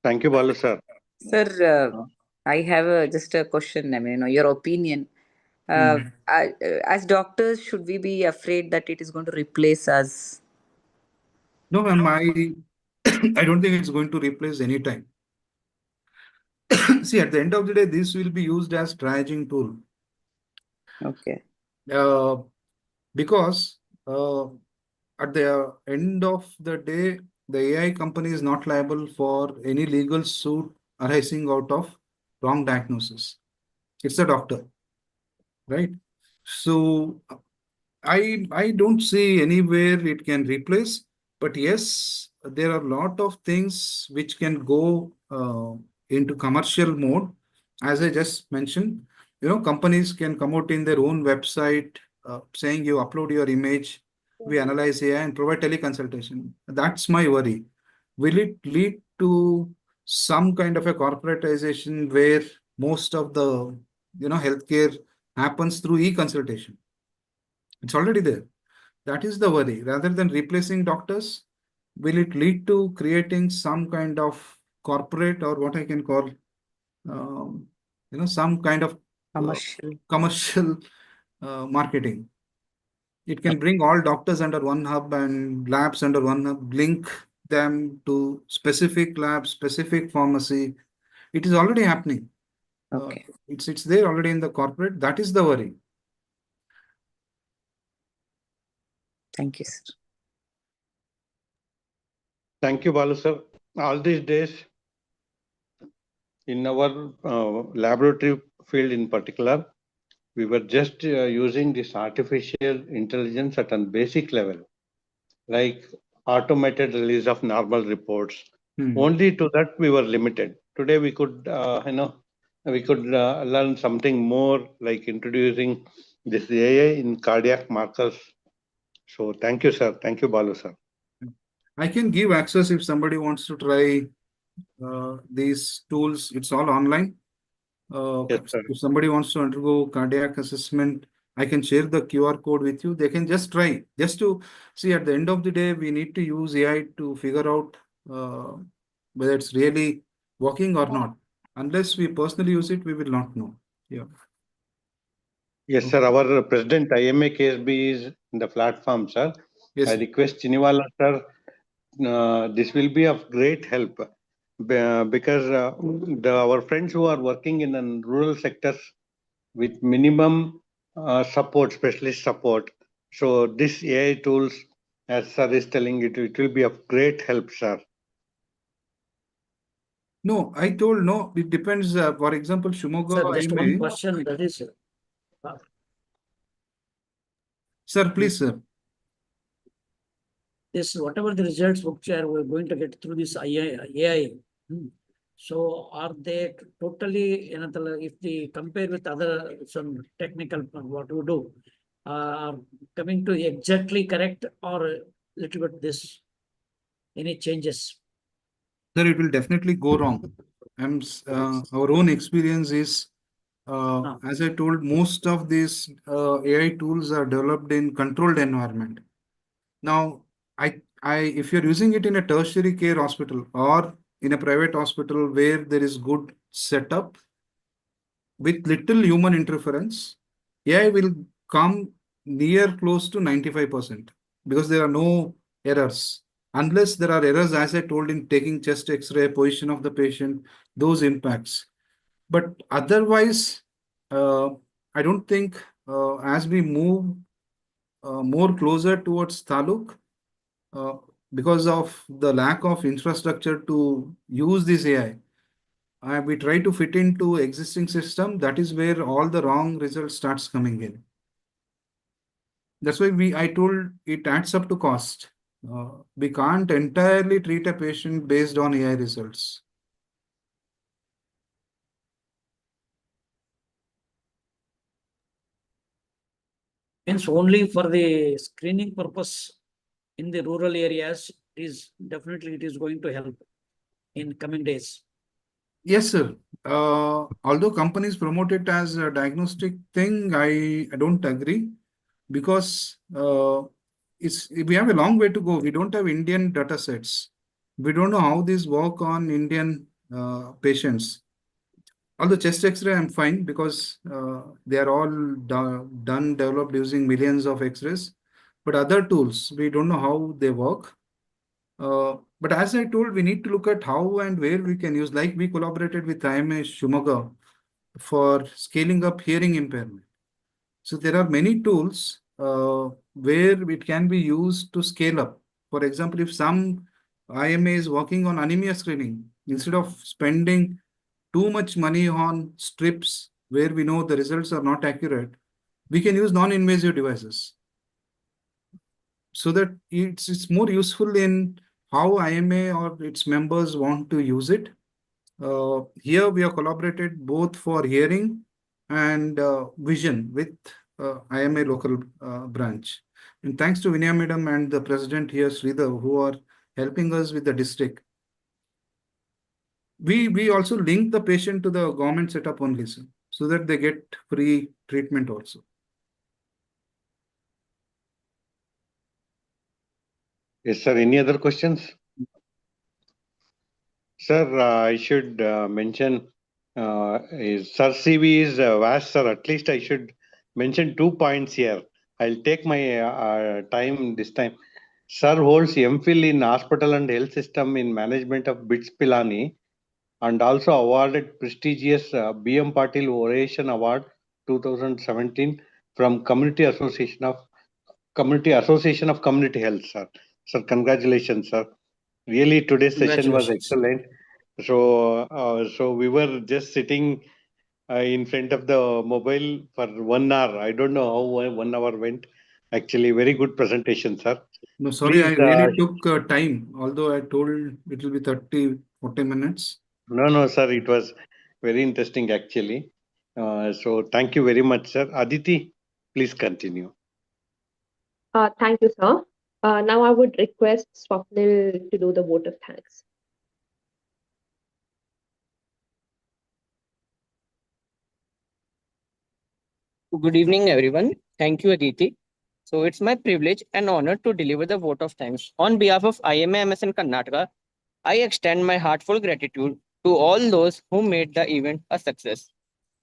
Thank you, Balu sir. Sir, I have just a question. I mean, your opinion. As doctors, should we be afraid that it is going to replace us? No, ma'am, I don't think it's going to replace any time. See, at the end of the day, this will be used as triaging tool. Okay. Because at the end of the day, the AI company is not liable for any legal suit arising out of wrong diagnosis. It's the doctor, right? So I don't see anywhere it can replace, but yes, there are a lot of things which can go into commercial mode. As I just mentioned, companies can come out in their own website saying you upload your image, we analyze AI and provide teleconsultation. That's my worry. Will it lead to some kind of a corporatization where most of the healthcare happens through e-consultation? It's already there. That is the worry. Rather than replacing doctors, will it lead to creating some kind of corporate, or what I can call, some kind of commercial marketing? It can bring all doctors under one hub and labs under one hub, link them to specific labs, specific pharmacy. It is already happening. Okay. It's there already in the corporate. That is the worry. Thank you, sir. Thank you, Balu sir. All these days, in our laboratory field in particular, we were just using this artificial intelligence at a basic level, like automated release of normal reports. Only to that we were limited. Today we could, learn something more, like introducing this AI in cardiac markers. So thank you, sir. Thank you, Balu sir. I can give access if somebody wants to try these tools. It's all online. Yes, sir. If somebody wants to undergo cardiac assessment, I can share the QR code with you. They can just try, just to see. At the end of the day, we need to use AI to figure out whether it's really working or not. Unless we personally use it, we will not know. Yeah. Yes, sir. Our President IMA KSB is in the platform, sir. Yes. I request Chiniwala, sir, this will be of great help because our friends who are working in the rural sectors with minimum support, specialist support. So this AI tools, as sir is telling it, it will be of great help, sir. No, I told no. It depends. For example, Shimoga Sir, just one IMA. question, that is, Sir, please, sir. this, whatever the results which we're going to get through this AI, so are they totally, if they compare with other some technical what we do, are coming to exactly correct or little bit this, any changes? Sir, it will definitely go wrong. Our own experience is, as I told, most of these AI tools are developed in controlled environment. Now, if you're using it in a tertiary care hospital or in a private hospital where there is good setup with little human interference, AI will come near close to 95% because there are no errors. Unless there are errors, as I told, in taking chest X-ray, position of the patient, those impacts. But otherwise, I don't think as we move more closer towards Taluk, because of the lack of infrastructure to use this AI, we try to fit into existing system. That is where all the wrong results starts coming in. That's why I told it adds up to cost. We can't entirely treat a patient based on AI results. Means only for the screening purpose in the rural areas is definitely it is going to help in coming days. Yes, sir. Although companies promote it as a diagnostic thing, I don't agree because we have a long way to go. We don't have Indian data sets. We don't know how these work on Indian patients. Although chest X-ray, I'm fine because they are all developed using millions of X-rays. But other tools, we don't know how they work. But as I told, we need to look at how and where we can use. Like we collaborated with IMA Shimoga for scaling up hearing impairment. So there are many tools where it can be used to scale up. For example, if some IMA is working on anemia screening, instead of spending too much money on strips where we know the results are not accurate, we can use non-invasive devices. So that it's more useful in how IMA or its members want to use it. Here we have collaborated both for hearing and vision with IMA local branch. And thanks to Vinaya Madam and the president here, Sridhar, who are helping us with the district. We also link the patient to the government setup only, sir, so that they get free treatment also. Yes, sir. Any other questions? Sir, I should mention, Sir CV is vast, sir. At least I should mention 2 points here. I'll take my time this time. Sir holds MPhil in Hospital and Health System in Management of BITS Pilani and also awarded prestigious BM Patil Oration Award 2017 from Community Association of Community Health, sir. Sir, congratulations, sir. Really, today's session was Congratulations. excellent. So we were just sitting in front of the mobile for 1 hour. I don't know how 1 hour went. Actually, very good presentation, sir. No, sorry, Please, I really took time, although I told it will be 30, 40 minutes. No, sir, it was very interesting actually. So thank you very much, sir. Aditi, please continue. Thank you, sir. Now I would request Swapnil to do the vote of thanks. Good evening, everyone. Thank you, Aditi. So it's my privilege and honor to deliver the vote of thanks. On behalf of IMA MSN Karnataka, I extend my heartfelt gratitude to all those who made the event a success.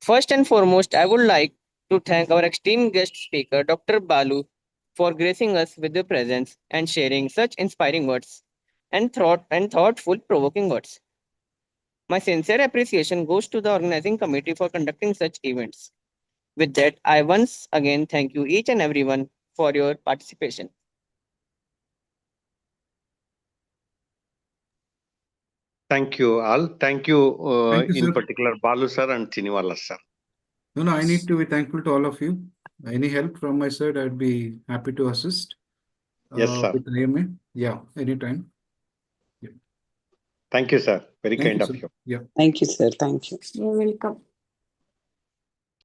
First and foremost, I would like to thank our esteemed guest speaker, Dr. Balu, for gracing us with their presence and sharing such inspiring words and thoughtful provoking words. My sincere appreciation goes to the organizing committee for conducting such events. With that, I once again thank you each and everyone for your participation. Thank you all. Thank you, Thank you, in sir. particular, Balu sir and Chiniwala sir. No, I need to be thankful to all of you. Any help from my side, I'd be happy to assist. Yes, sir. With IMA. Yeah, anytime. Thank you, sir. Very Thank kind you, of sir. you. Yeah. Thank you, sir. Thank you. You're welcome.